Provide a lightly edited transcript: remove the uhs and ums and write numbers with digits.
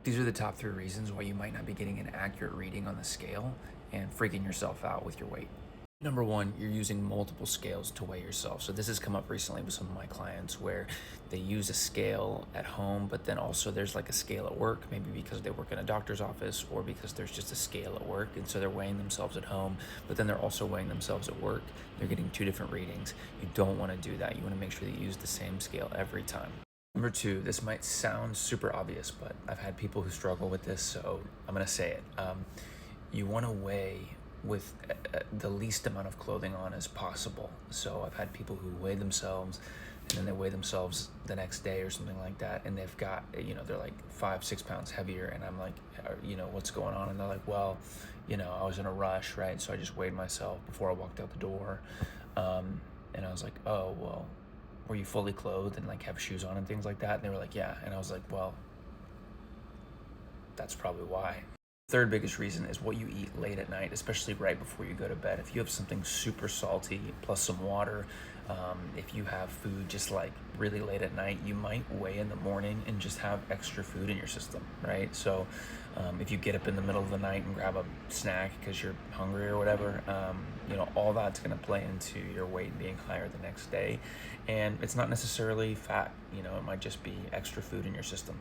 These are the top 3 reasons why you might not be getting an accurate reading on the scale and freaking yourself out with your weight. Number one, you're using multiple scales to weigh yourself. So this has come up recently with some of my clients where they use a scale at home, but then also there's like a scale at work, maybe because they work in a doctor's office or because there's just a scale at work. And so they're weighing themselves at home, but then they're also weighing themselves at work. They're getting two different readings. You don't want to do that. You want to make sure that you use the same scale every time. Number two, this might sound super obvious, but I've had people who struggle with this, so I'm gonna say it. You want to weigh with the least amount of clothing on as possible. So I've had people who weigh themselves and then they weigh themselves the next day or something like that, and they've got, they're like 5, 6 pounds heavier, and I'm like, what's going on? And they're like, well, I was in a rush, right? So I just weighed myself before I walked out the door. And I was like, oh, well, were you fully clothed and like have shoes on and things like that? And they were like, yeah. And I was like, well, that's probably why. Third biggest reason is what you eat late at night, especially right before you go to bed. If you have something super salty plus some water, if you have food just like really late at night, you might weigh in the morning and just have extra food in your system, right? So if you get up in the middle of the night and grab a snack because you're hungry or whatever, all that's going to play into your weight being higher the next day. And it's not necessarily fat, it might just be extra food in your system.